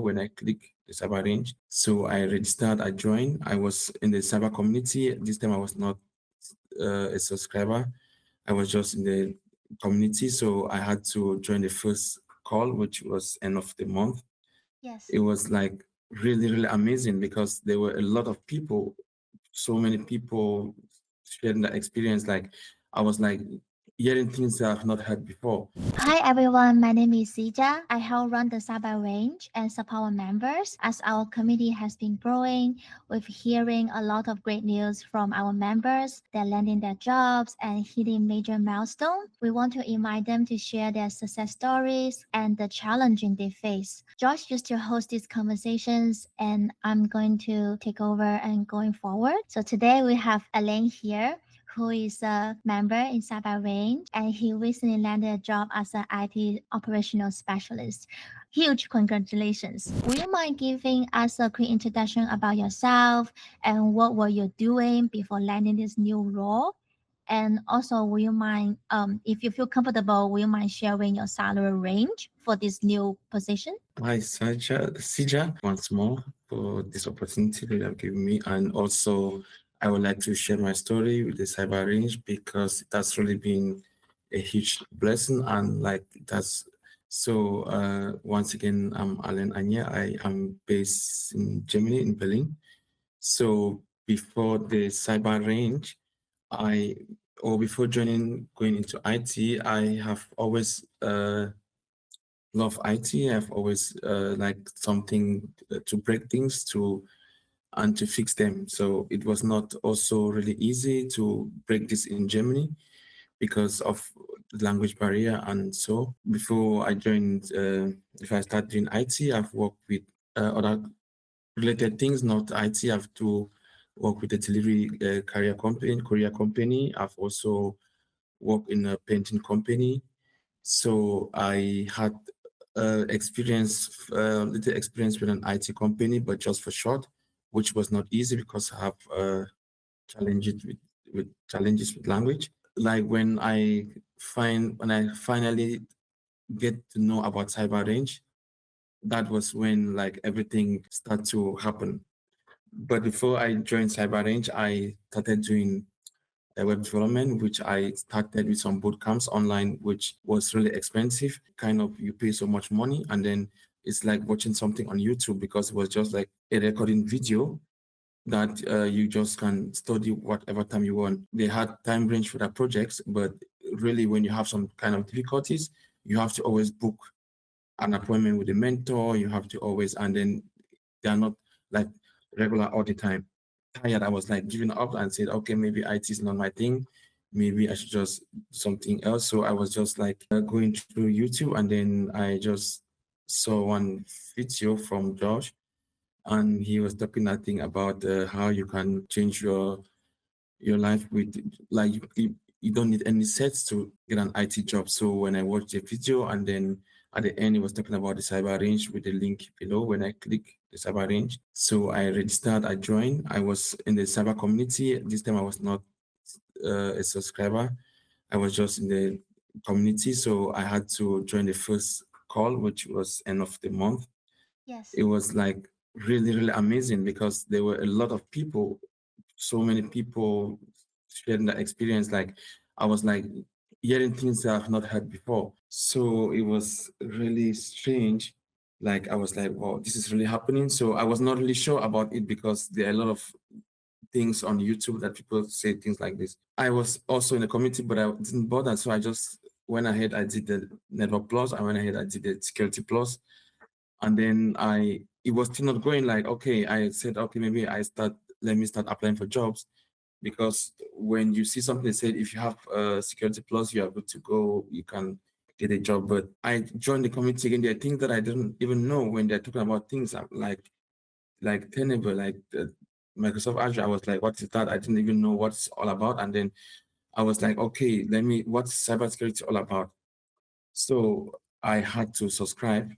when I click the cyber range. So I registered, I joined. I was in the cyber community. This time I was not a subscriber. I was just in the community. So I had to join the first call, which was end of the month. Yes. It was like really, really amazing because there were a lot of people, so many people sharing that experience. Like I was like hearing things that I've not heard before. Hi everyone, my name is Sija. I help run the Cyber Range and support our members. As our community has been growing, we've hearing a lot of great news from our members. They're landing their jobs and hitting major milestones. We want to invite them to share their success stories and the challenging they face. Josh used to host these conversations and I'm going to take over and going forward. So today we have Elaine here who is a member in Cyber Range, and he recently landed a job as an IT operational specialist. Huge congratulations. Would you mind giving us a quick introduction about yourself and what were you doing before landing this new role? And also, will you mind, if you feel comfortable, will you mind sharing your salary range for this new position? Hi, Sija, once more for this opportunity that you have given me. And also, I would like to share my story with the Cyber Range because it has really been a huge blessing. And like that's so, once again, I'm Alan Anya. I am based in Germany, in Berlin. So, before the Cyber Range, I or before going into IT, I have always love IT. I've always liked something to break things to and to fix them. So it was not also really easy to break this in Germany because of the language barrier. And so before I joined, if I start doing IT, I've worked with other related things, not IT. I've to work with a delivery career company. I've also worked in a painting company. So I had little experience with an IT company, but just for short, which was not easy because I have challenges challenges with language. Like when I finally get to know about cyber range, that was when like everything started to happen. But before I joined cyber range, I started doing web development, which I started with some boot camps online, which was really expensive. Kind of you pay so much money, and then it's like watching something on YouTube because it was just like a recording video that you just can study whatever time you want. They had time range for their projects, but really when you have some kind of difficulties, you have to always book an appointment with a mentor. You have to always, and then they are not like regular all the time. Tired, I was like giving up and said, okay, maybe IT is not my thing. Maybe I should just do something else. So I was just like going through YouTube, and then I just saw one video from Josh, and he was talking, I think, about how you can change your life with like you don't need any sets to get an IT job. So when I watched the video and then at the end it was talking about the cyber range with the link below when I click the cyber range. So I registered, I joined. I was in the cyber community. This time I was not a subscriber. I was just in the community. So I had to join the first call, which was end of the month. Yes. It was like really, really amazing because there were a lot of people, so many people sharing that experience. Like I was like hearing things that I've not heard before. So it was really strange. Like I was like, wow, this is really happening. So I was not really sure about it because there are a lot of things on YouTube that people say things like this. I was also in the community, but I didn't bother. So I just went ahead, I did the network plus, I went ahead, I did the security plus, and then it was still not going. Like, okay, I said, okay, maybe let me start applying for jobs because when you see something that said if you have security plus, you are good to go, you can get a job. But I joined the community again. There are things that I didn't even know when they're talking about things like Tenable, like Microsoft Azure. I was like, what is that? I didn't even know what it's all about. And then I was like, okay, what's cybersecurity all about? So I had to subscribe.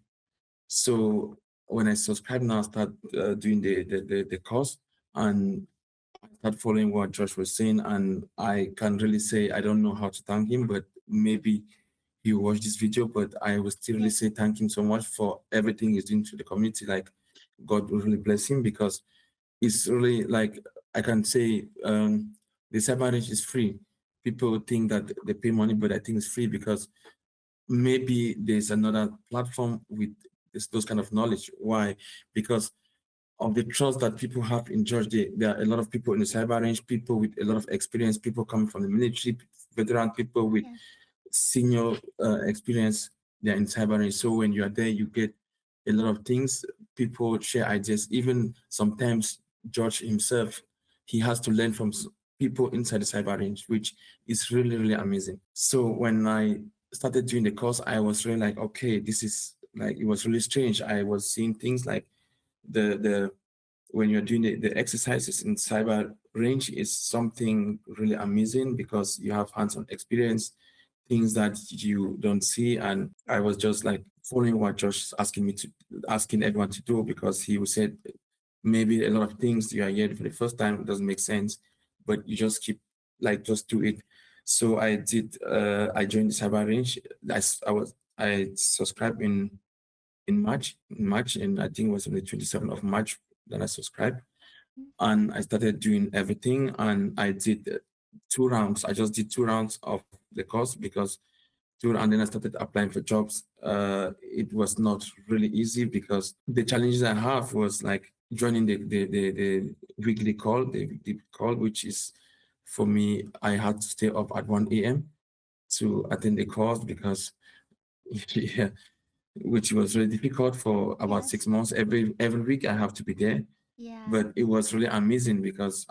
So when I subscribe now, I start doing the course, and I start following what Josh was saying. And I can really say I don't know how to thank him, but maybe he will watch this video, but I will still really say thank him so much for everything he's doing to the community. Like, God will really bless him, because it's really like, I can say, the cyber range is free. People think that they pay money, but I think it's free because maybe there's another platform with those kind of knowledge. Why? Because of the trust that people have in George. There are a lot of people in the cyber range, people with a lot of experience, people coming from the military, veteran people with Yes. senior experience. They're in cyber range. So when you are there, you get a lot of things. People share ideas. Even sometimes George himself, he has to learn from people inside the cyber range, which is really, really amazing. So when I started doing the course, I was really like, okay, this is like, it was really strange. I was seeing things like the when you're doing the exercises in cyber range is something really amazing, because you have hands-on experience, things that you don't see. And I was just like following what Josh is asking me to, asking everyone to do, because he said maybe a lot of things you are hearing for the first time doesn't make sense, but you just keep, like, just do it. So I did. I joined the cyber range. I subscribed in March, and I think it was on the 27th of March that I subscribed, and I started doing everything. And I did 2 rounds. I just did 2 rounds of the course, because and then I started applying for jobs. It was not really easy, because the challenges I have was like joining the weekly call, which is, for me, I had to stay up at 1 a.m. to attend the course, because yeah, which was really difficult for about Yes. 6 months. Every week I have to be there, Yeah. but it was really amazing, because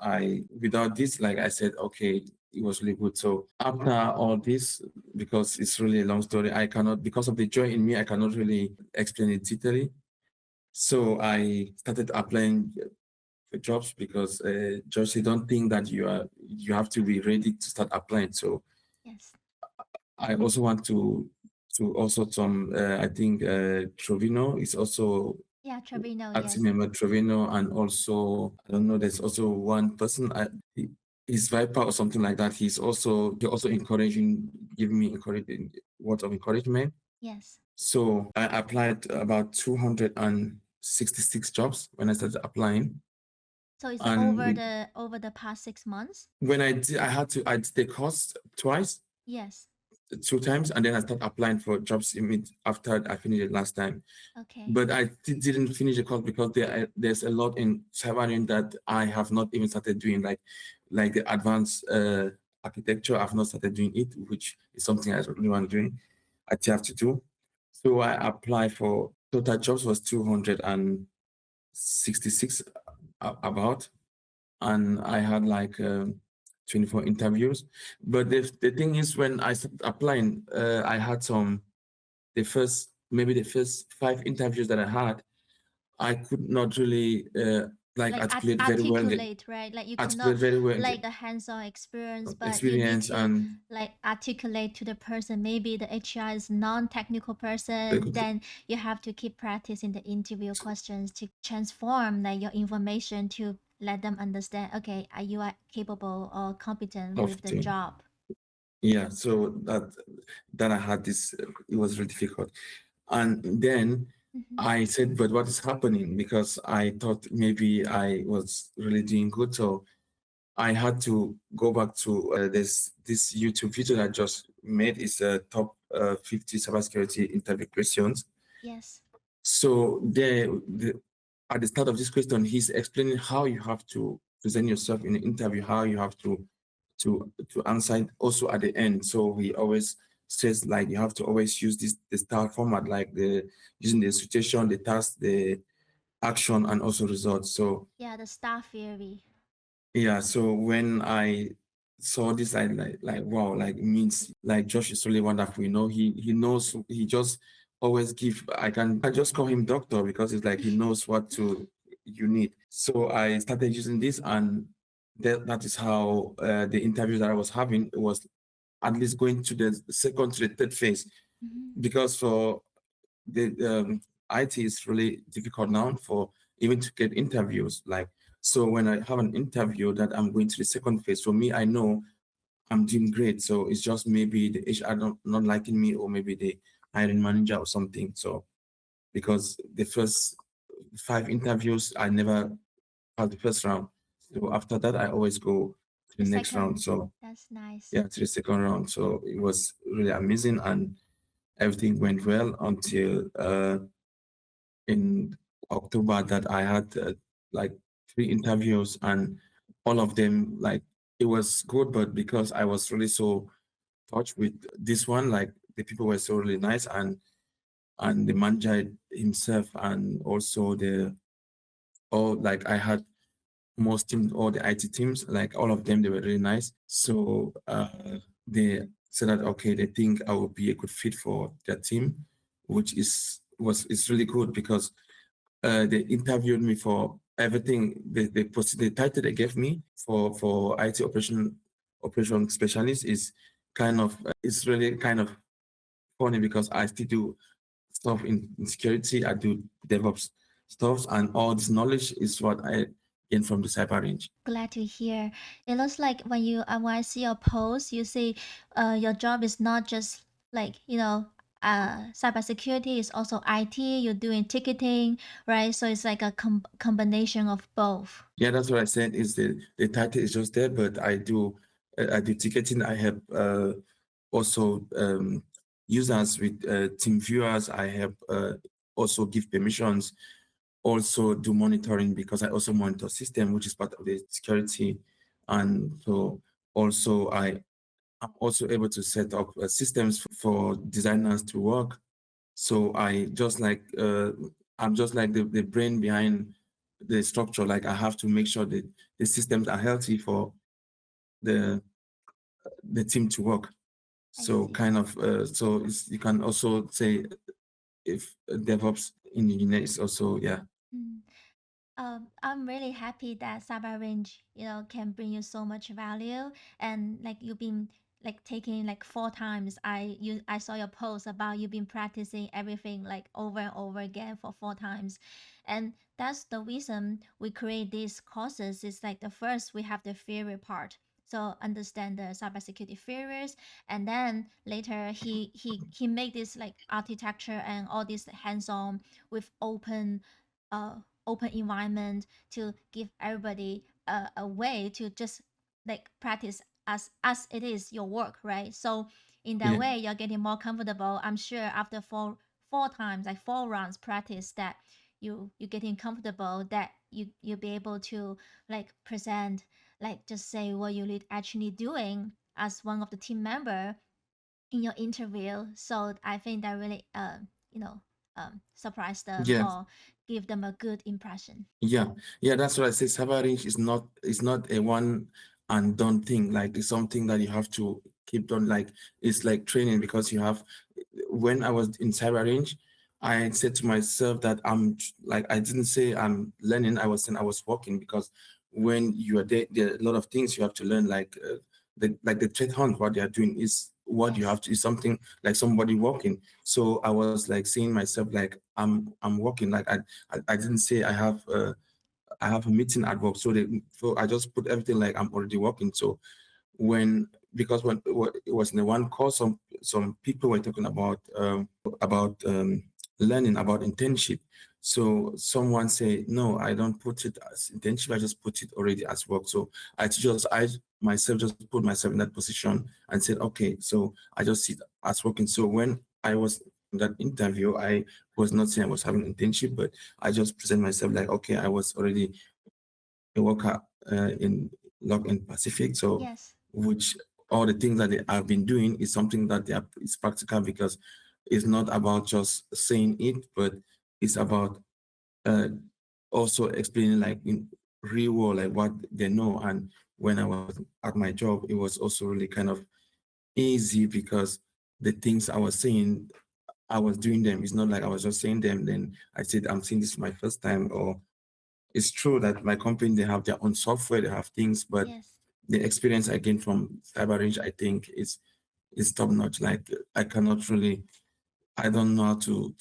without this, like I said, okay, it was really good. So after all this, because it's really a long story, I cannot, because of the joy in me, I cannot really explain it detailedly. So I started applying for jobs, because just you don't think that you have to be ready to start applying. So Yes. I also want to also some, I think Trovino is also Yeah, Trevino, acting yes. member, Trovino, and also, I don't know, there's also one person, he's Viper or something like that. He also encouraging, giving me encouraging words of encouragement. Yes. So I applied about 266 jobs when I started applying. So it's And over the past 6 months? when I did the course twice, Yes. 2 times, and then I started applying for jobs after I finished it last time. Okay. But I didn't finish the course, because there's a lot in Cybernet that I have not even started doing, like the advanced architecture. I've not started doing it, which is something I really want to do. I still have to do. So I applied for, total jobs was 266 about, and I had like 24 interviews. But the thing is, when I started applying, I had maybe the first 5 interviews that I had, I could not really like Like articulate very well, articulate, right? Like you could not articulate very well like the hands-on experience, but you need experience, to and like articulate to the person. Maybe the HR is non-technical they person, could, then you have to keep practicing the interview questions to transform like your information to let them understand, okay, are you are capable or competent of with the thing. job? Yeah, so that I had this, it was really difficult. And then Mm-hmm. I said, but what is happening? Because I thought maybe I was really doing good. So I had to go back to this YouTube video that I just made. Is top 50 cybersecurity interview questions. Yes. So at the start of this question, he's explaining how you have to present yourself in an interview, how you have to answer it also at the end. So he always says, like, you have to always use the star format, like the using the situation, the task, the action, and also results. So Yeah, the star theory. yeah, so when I saw this, I like wow, like, means like Josh is really wonderful. He knows, he just always give. I just call him doctor, because it's like he knows what to you need. So I started using this, and that is how the interviews that I was having was at least going to the second to the third phase, Mm-hmm. because for the IT is really difficult now for even to get interviews. Like, so when I have an interview that I'm going to the second phase, for me, I know I'm doing great. So it's just maybe the HR not liking me, or maybe the hiring manager or something. So because the first 5 interviews, I never passed the first round. So after that, I always go to the The next round. second, So that's nice. yeah, to the second round. So it was really amazing, and everything went well until in October that I had like 3 interviews, and all of them, like, it was good, but because I was really so touched with this one, like the people were so really nice, and the manager himself, and also the all, like, I had most teams, all the IT teams, like all of them, they were really nice. So they said that okay, they think I will be a good fit for their team, which is really good because they interviewed me for everything. They posted the title they gave me for IT operation specialist is kind of it's really kind of funny because I still do stuff in security. I do DevOps stuff, and all this knowledge is what I gained from the cyber range. Glad to hear. It looks like when I see your post, you say, your job is not just like cybersecurity is also IT. You're doing ticketing, right? So it's like a combination of both. Yeah, that's what I said. Is the title is just there, but I do ticketing. I help also users with team viewers. I help also give permissions, also do monitoring because I also monitor system, which is part of the security, and so also I'm also able to set up systems for designers to work. So I'm just like the brain behind the structure. Like I have to make sure that the systems are healthy for the the team to work. I So see. kind of you can also say if DevOps engineer is also, yeah. Mm. I'm really happy that Cyber Range, can bring you so much value, and like you've been like taking like 4 times. I saw your post about you've been practicing everything like over and over again for 4 times, and that's the reason we create these courses. Is like the first we have the theory part. So understand the cybersecurity theories, and then later he made this like architecture and all this hands-on with uh open environment to give everybody a way to just like practice as it is your work, right? So in that Yeah. way you're getting more comfortable. I'm sure after four times, like 4 rounds practice, that you're getting comfortable, that you'll be able to like present, like just say what you're actually doing as one of the team member in your interview. So I think that really you know surprise them Yeah. or give them a good impression. Yeah, yeah, that's what I say. Cyber range is not a one and done thing. Like it's something that you have to keep doing. Like it's like training because you have. When I was in cyber range, I said to myself that like I didn't say I'm learning. I was saying I was working because when you are there are a lot of things you have to learn. Like the threat hunt, what they are doing is what you Yes. have to is something like somebody working. So I was like seeing myself like I'm working. Like I didn't say I have a meeting at work. So I just put everything like I'm already working. So when because when it was in the one course, some people were talking about learning about internship. So someone say, no, I don't put it as internship. I just put it already as work. So I myself just put myself in that position and said, okay, so I just see it as working. So when I was in that interview, I was not saying I was having internship, but I just present myself like, okay, I was already a worker in Log and Pacific. So, Yes. which all the things that they have been doing is something that it's practical because it's not about just saying it, but it's about uh, also explaining like in real world, like what they know. And when I was at my job, it was also really kind of easy because the things I was saying, I was doing them. It's not like I was just saying them. Then I said, I'm seeing this for my first time, or it's true that my company, they have their own software, they have things, but Yes. the experience I gained from CyberRange, I think is top notch. Like I cannot really, I don't know how to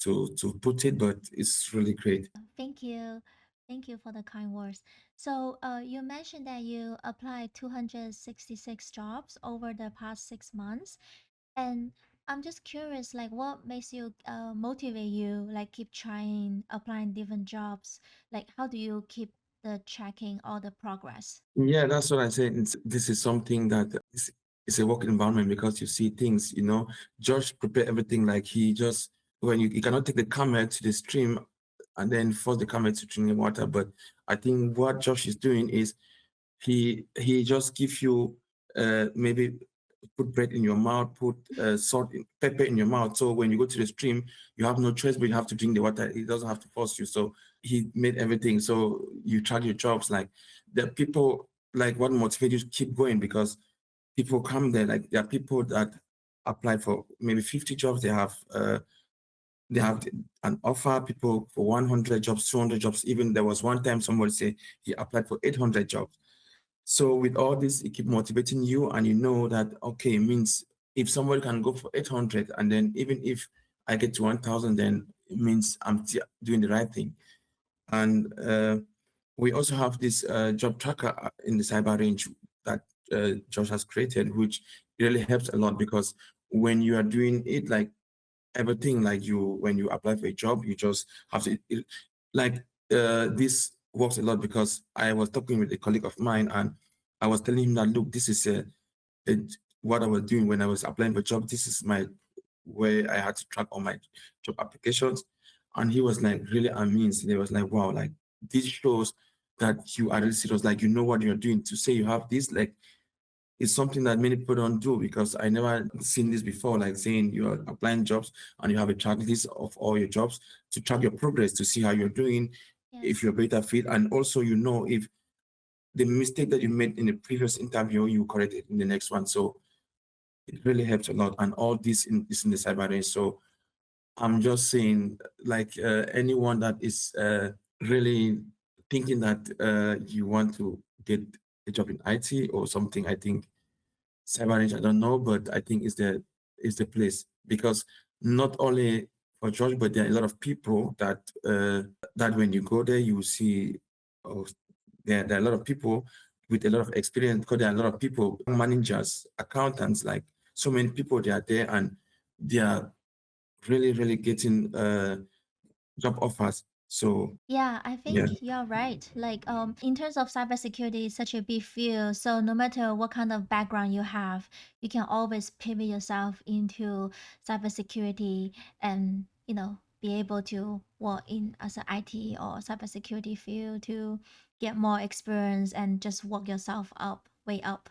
put it, but it's really great. Thank you. Thank you for the kind words. So, you mentioned that you applied 266 jobs over the past 6 months, and I'm just curious, like, what makes you motivate you, like, keep trying, applying different jobs? Like, how do you keep the tracking all the progress? Yeah, that's what I said. This is something that is a work environment because you see things, Josh prepare everything like he just, when you cannot take the camera to the stream and then force the camera to drink the water. But I think what Josh is doing is he just give you maybe put bread in your mouth, put salt, pepper in your mouth. So when you go to the stream, you have no choice, but you have to drink the water. He doesn't have to force you. So he made everything. So you track your jobs. Like the people, like what motivates you to keep going because people come there. Like there are people that apply for maybe 50 jobs. They have an offer. People for 100 jobs, 200 jobs. Even there was one time somebody said he applied for 800 jobs. So with all this, it keep motivating you, and you know that okay, it means if somebody can go for 800, and then even if I get to 1,000, then it means I'm doing the right thing. And we also have this job tracker in the cyber range that Josh has created, which really helps a lot because when you are doing it like everything, like when you apply for a job, you just have to like this works a lot because I was talking with a colleague of mine and I was telling him that look, this is a what I was doing when I was applying for a job. This is my where I had to track all my job applications, and he was like really amazed. He was like, wow, like this shows that you are really serious, like you know what you're doing. To say you have this, like it's something that many people don't do because I never seen this before, like saying you're applying jobs and you have a checklist of all your jobs to track your progress to see how you're doing, if Yes. you're better fit, and also if the mistake that you made in the previous interview you correct it in the next one. So it really helps a lot, and all this is in the cyber range. So I'm just saying, like anyone that is really thinking that you want to get a job in IT or something, I think Cyber I don't know, but I think is the place because not only for George, but there are a lot of people that when you go there, you will see oh, there are a lot of people with a lot of experience because there are a lot of people, managers, accountants, like so many people they are there and they are really, really getting job offers. So Yeah, I yeah. think you're right. Like, in terms of cybersecurity, it's such a big field. So no matter what kind of background you have, you can always pivot yourself into cybersecurity and, be able to work in as an IT or cybersecurity field to get more experience and just work yourself up, way up.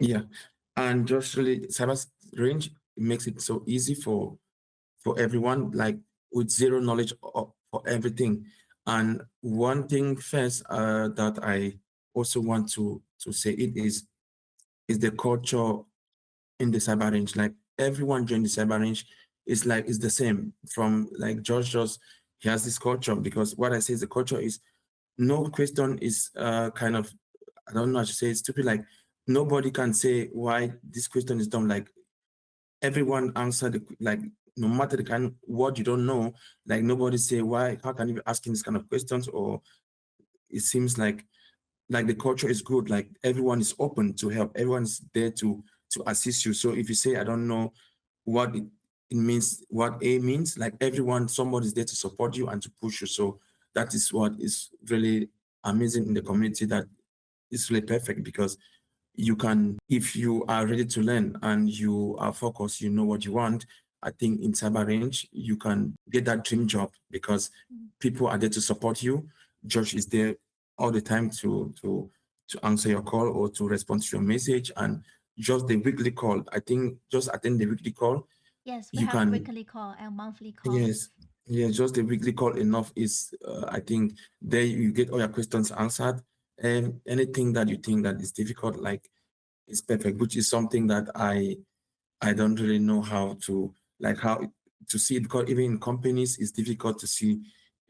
Yeah. And just really cyber range makes it so easy for everyone, like with zero knowledge for everything. And one thing first that I also want to say it is the culture in the cyber range. Like everyone join the cyber range is the same. From like George just he has this culture because what I say is the culture is no question is kind of I don't know how to say it's stupid. Like nobody can say why this question is done. Like everyone answer like no matter the kind of word you don't know, like nobody say why, how can you be asking this kind of questions? Or it seems like the culture is good, like everyone is open to help, everyone's there to assist you. So if you say I don't know what it means, what A means, like everyone, somebody's there to support you and to push you. So that is what is really amazing in the community, that is really perfect because you can, if you are ready to learn and you are focused, you know what you want, I think in cyber range you can get that dream job because Mm. people are there to support you. Josh is there all the time to answer your call or to respond to your message. And just the weekly call, I think just attend the weekly call. Yes, we You have can, weekly call and monthly call. yes, yeah, just the weekly call enough is I think there you get all your questions answered, and anything that you think that is difficult, like is perfect, which is something that I don't really know how to like how to see it, because even in companies it's difficult to see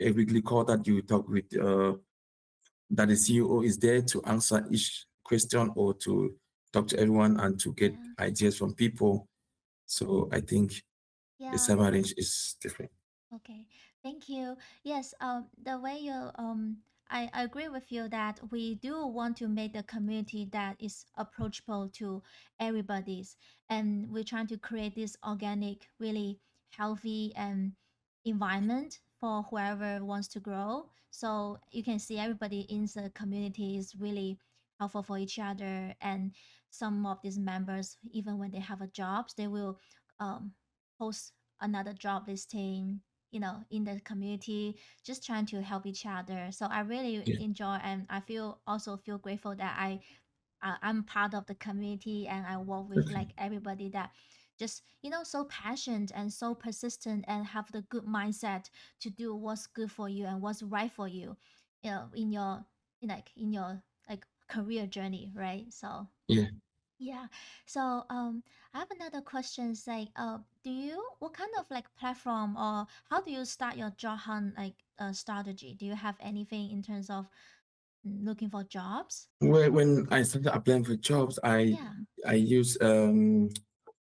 a weekly call that you talk with that the CEO is there to answer each question or to talk to everyone and to get Yeah. ideas from people. So I think the Yeah. cyber range is different. Okay, thank you. Yes, the way you I agree with you that we do want to make the community that is approachable to everybody's, and we're trying to create this organic, really healthy and environment for whoever wants to grow. So you can see everybody in the community is really helpful for each other, and some of these members, even when they have a jobs, they will um, post another job listing, in the community, just trying to help each other. So I really Yeah, enjoy, and I feel also feel grateful that I'm part of the community, and I work with okay. like everybody that just so passionate and so persistent and have the good mindset to do what's good for you and what's right for you, in your in your like career journey, right? So Yeah. yeah. So I have another question. It's like, do you what kind of like platform, or how do you start your job hunt, like strategy? Do you have anything in terms of looking for jobs? When I started applying for jobs, Yeah. I use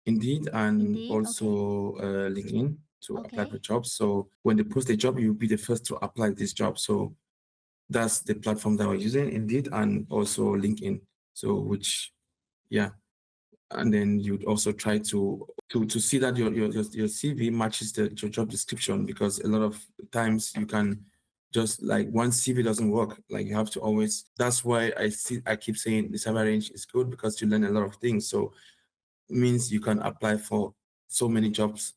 Indeed and Indeed. Okay. also LinkedIn to apply for Okay. jobs. So when they post a job, you'll be the first to apply this job. So that's the platform that we're using, Indeed, and also LinkedIn. So which, yeah, and then you'd also try to see that your CV matches your job description, because a lot of times you can just like one CV doesn't work. Like you have to always. That's why I keep saying the cyber range is good, because you learn a lot of things. So means you can apply for so many jobs,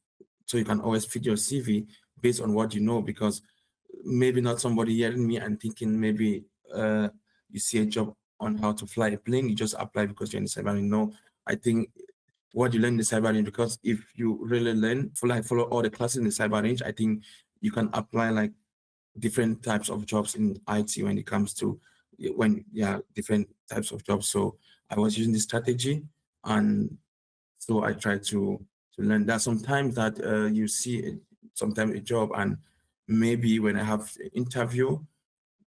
so you can always fit your CV based on what you know, because maybe not somebody hearing me and thinking maybe you see a job on how to fly a plane, you just apply because you're in the cyber range. No, I think what you learn in the cyber range, because if you really learn follow all the classes in the cyber range, I think you can apply like different types of jobs in IT when it comes to different types of jobs. So I was using this strategy, and so I try to learn that. Sometimes that you see sometimes a job, and maybe when I have an interview,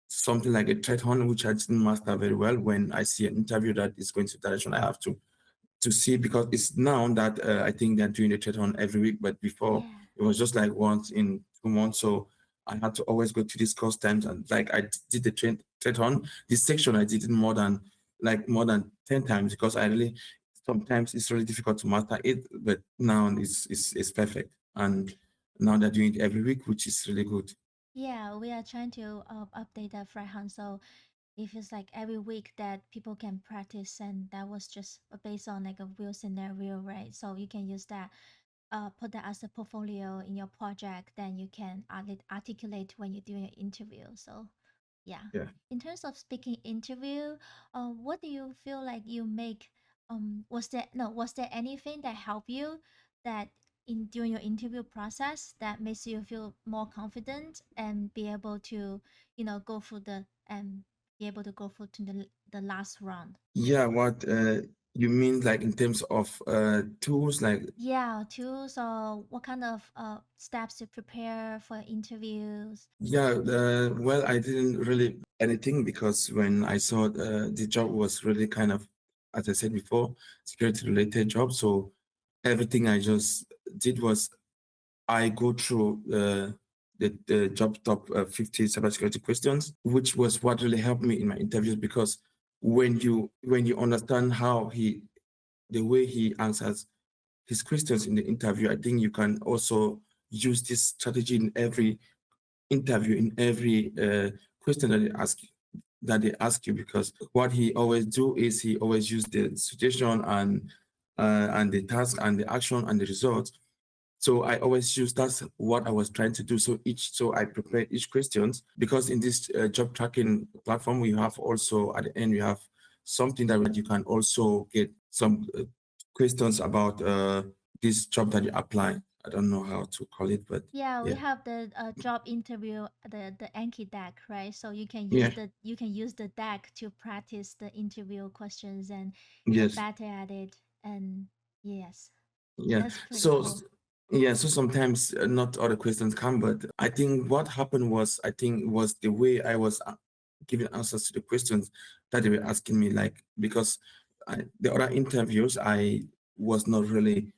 something like a threat hunt, which I didn't master very well. When I see an interview that is going to direction, I have to see, because it's now that I think they're doing the threat hunt every week, but before Yeah. it was just like once in 2 months. So I had to always go to these course times, and like I did the threat hunt. This section I did it more than 10 times, because I really sometimes it's really difficult to master it, but now it's perfect, and now they're doing it every week, which is really good. Yeah, we are trying to update the fry hunt. So if it's like every week that people can practice, and that was just based on like a real scenario, right? So you can use that, put that as a portfolio in your project, then you can articulate when you're doing an interview. So yeah. Yeah. In terms of speaking interview, what do you feel like you make? Was there anything that helped you that in during your interview process that makes you feel more confident and be able to, go through the and be able to go through to the last round? Yeah, what you mean, like in terms of tools, like Yeah, tools, or what kind of steps to prepare for interviews? yeah, well, I didn't really anything, because when I saw the job was really kind of, as I said before, security related job. So everything I just did was I go through the job top 50 cybersecurity questions, which was what really helped me in my interviews, because when you understand how the way he answers his questions in the interview, I think you can also use this strategy in every interview, in every question that they ask you, because what he always do is he always use the situation and the task and the action and the results. So I always use that's what I was trying to do. So I prepare each questions, because in this job tracking platform we have also at the end we have something that you can also get some questions about this job that you apply. I don't know how to call it, but Yeah, we yeah, have the job interview, the Anki deck, right? So yeah, you can use the deck to practice the interview questions and get yes. better at it. And yes, Yeah. that's pretty So cool. yeah. So sometimes not all the questions come, but I think what happened was I think it was the way I was giving answers to the questions that they were asking me. Like because the other interviews I was not really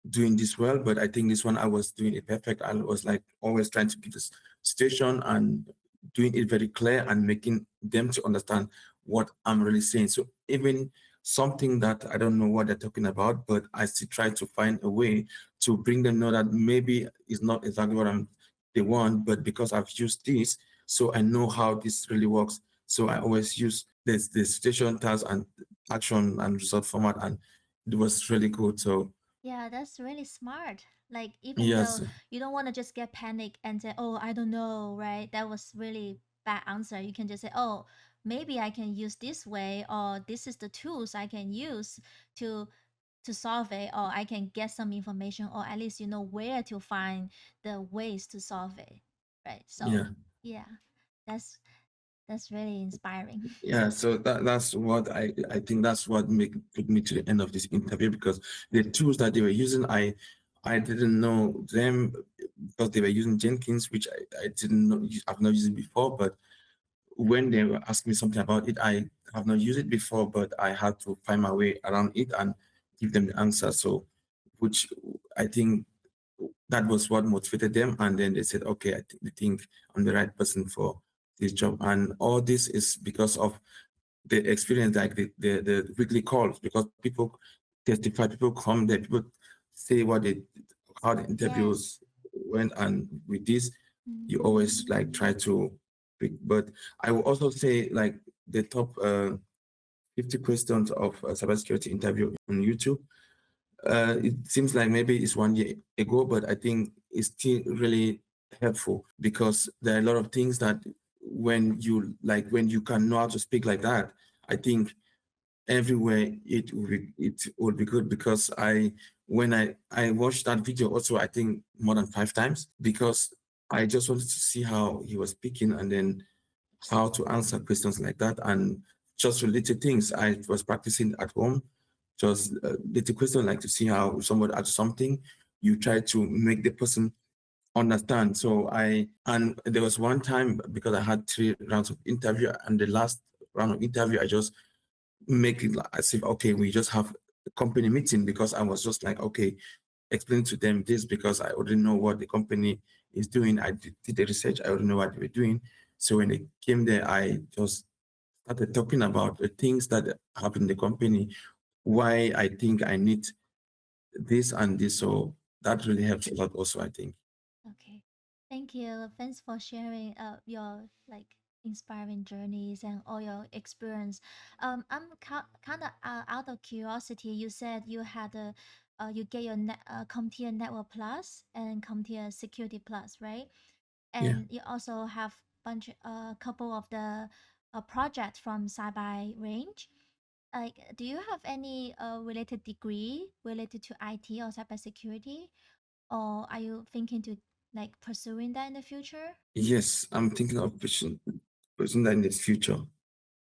doing this well, but I think this one I was doing it perfect. I was like always trying to give this situation and doing it very clear and making them to understand what I'm really saying. So even something that I don't know what they're talking about, but I still try to find a way to bring them know that maybe it's not exactly what they want, but because I've used this, so I know how this really works. So I always use this the situation, task, and action and result format, and it was really good. So Yeah, that's really smart. Like, even though yes, you don't want to just get panic and say, "Oh, I don't know," right? That was really bad answer. You can just say, "Oh, maybe I can use this way, or this is the tools I can use to solve it, or I can get some information, or at least you know where to find the ways to solve it." Right? So, yeah. yeah, that's that's really inspiring. Yeah, so that's what I think that's what make put me to the end of this interview, because the tools that they were using, I didn't know them because they were using Jenkins, which I didn't know. I've not used it before, but when they were asking me something about it, I have not used it before, but I had to find my way around it and give them the answer. So, which I think that was what motivated them, and then they said, okay, they think I'm the right person for this job, and all this is because of the experience, like the weekly calls, because people testify, people come there, people say what they how the Yes. interviews went, and with this, Mm. you always like try to pick. But I will also say like the top 50 questions of a cybersecurity interview on YouTube. It seems like maybe it's 1 year ago, but I think it's still really helpful, because there are a lot of things that when you can know how to speak like that, I think everywhere it will be good, because when I watched that video also, I think more than 5 times, because I just wanted to see how he was speaking, and then how to answer questions like that, and just related things I was practicing at home. Just little question, like to see how somebody adds something, you try to make the person understand. So and there was one time, because I had 3 rounds of interview, and the last round of interview I just make it as if, okay, we just have a company meeting, because I was just like, okay, explain to them this, because I already know what the company is doing. I did the research, I already know what they were doing. So when they came there, I just started talking about the things that happen in the company, why I think I need this and this. So that really helps a lot also, I think. Okay. Thank you. Thanks for sharing your like inspiring journeys and all your experience. I'm kind of out of curiosity. You said you had a you get your CompTIA Network Plus and CompTIA Security Plus, right? Yeah. And you also have couple of the projects from Cyber Range. Like, do you have any related degree related to IT or cybersecurity? Or are you thinking to like pursuing that in the future? Yes, I'm thinking of pursuing that in the future.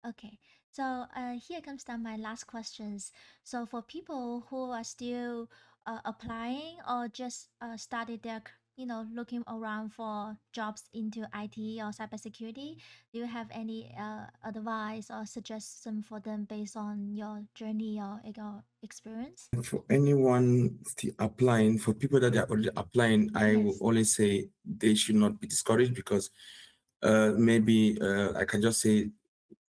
Okay, so here comes down my last questions. So for people who are still applying or just started their, looking around for jobs into IT or cybersecurity, do you have any advice or suggestion for them based on your journey or your experience? For anyone still applying, for people that are already applying, I will Yes. always say they should not be discouraged, because maybe I can just say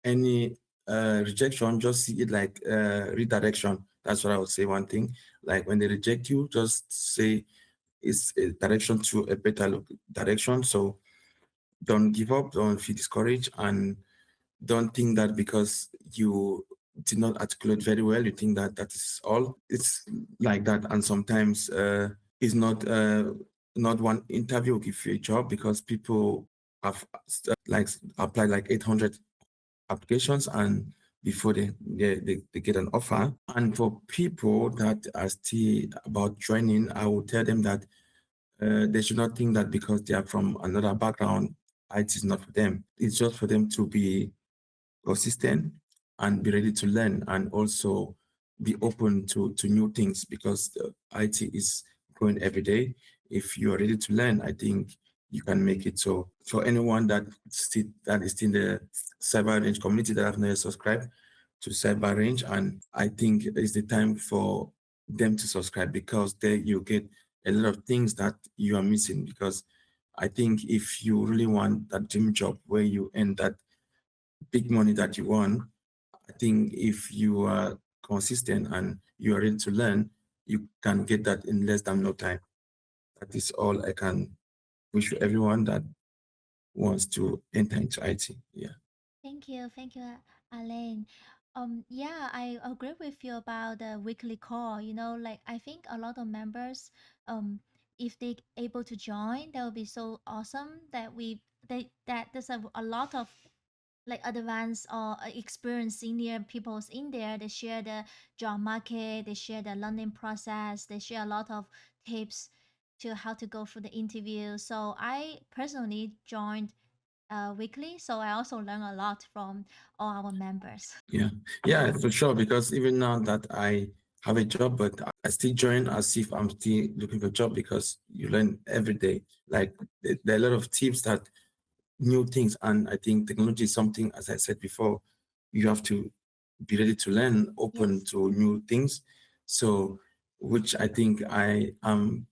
any rejection, just see it like redirection. That's what I would say. One thing, like when they reject you, just say it's a direction to a better direction. So don't give up, don't feel discouraged, and don't think that because you did not articulate very well, you think that that is all. It's like that, and sometimes it's not one interview will give you a job, because people have like applied like 800 applications, and before they get an offer. And for people that are still about joining, I will tell them that they should not think that because they are from another background, IT is not for them. It's just for them to be consistent and be ready to learn, and also be open to new things, because the IT is growing every day. If you are ready to learn, I think you can make it. So for anyone that is in the cyber range community that have not subscribed to cyber range, and I think it's the time for them to subscribe, because there you get a lot of things that you are missing, because I think if you really want that dream job where you earn that big money that you want, I think if you are consistent and you are ready to learn, you can get that in less than no time. That is all I can wish for everyone that wants to enter into IT. Yeah. Thank you, Alain. Yeah, I agree with you about the weekly call. You know, like I think a lot of members, um, if they able to join, that would be so awesome that there's a lot of like advanced or experienced senior peoples in there. They share the job market, they share the learning process, they share a lot of tips to how to go through the interview. So I personally joined weekly, so I also learn a lot from all our members. Yeah. Yeah, for sure. Because even now that I have a job, but I still join as if I'm still looking for a job because you learn every day. Like there are a lot of tips that new things. And I think technology is something, as I said before, you have to be ready to learn, open Yes. to new things. So, which I think I am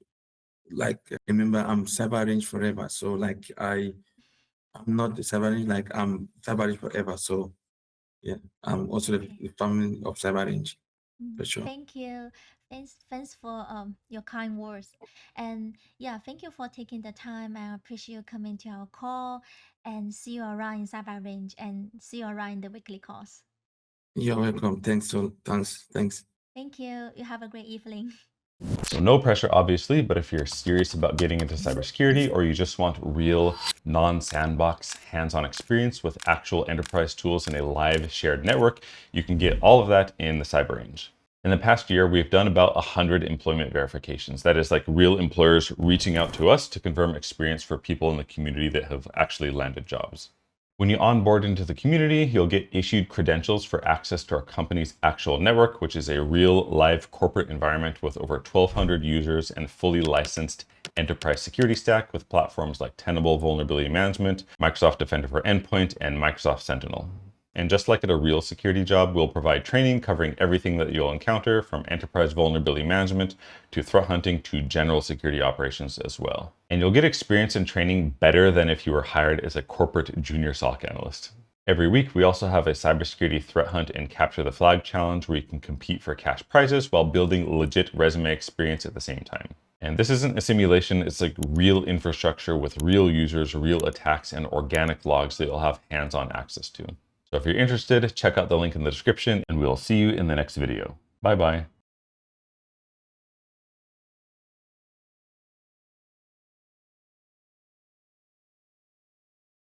like, remember, I'm cyber range forever. So, like, I'm not the cyber range, like, I'm cyber range forever. So, yeah, I'm also Okay. the family of cyber range for sure. Thank you. Thanks for your kind words. And yeah, thank you for taking the time. I appreciate you coming to our call and see you around in Cyber Range and see you around in the weekly calls. You're welcome. Thanks. So, thanks. Thank you. You have a great evening. So no pressure, obviously, but if you're serious about getting into cybersecurity or you just want real non-sandbox hands-on experience with actual enterprise tools in a live shared network, you can get all of that in the Cyber Range. In the past year, we've done about 100 employment verifications. That is like real employers reaching out to us to confirm experience for people in the community that have actually landed jobs. When you onboard into the community, you'll get issued credentials for access to our company's actual network, which is a real live corporate environment with over 1,200 users and fully licensed enterprise security stack with platforms like Tenable Vulnerability Management, Microsoft Defender for Endpoint, and Microsoft Sentinel. And just like at a real security job, we'll provide training covering everything that you'll encounter from enterprise vulnerability management to threat hunting to general security operations as well. And you'll get experience and training better than if you were hired as a corporate junior SOC analyst. Every week, we also have a cybersecurity threat hunt and capture the flag challenge where you can compete for cash prizes while building legit resume experience at the same time. And this isn't a simulation, it's like real infrastructure with real users, real attacks, and organic logs that you'll have hands-on access to. So if you're interested, check out the link in the description and we'll see you in the next video. Bye bye.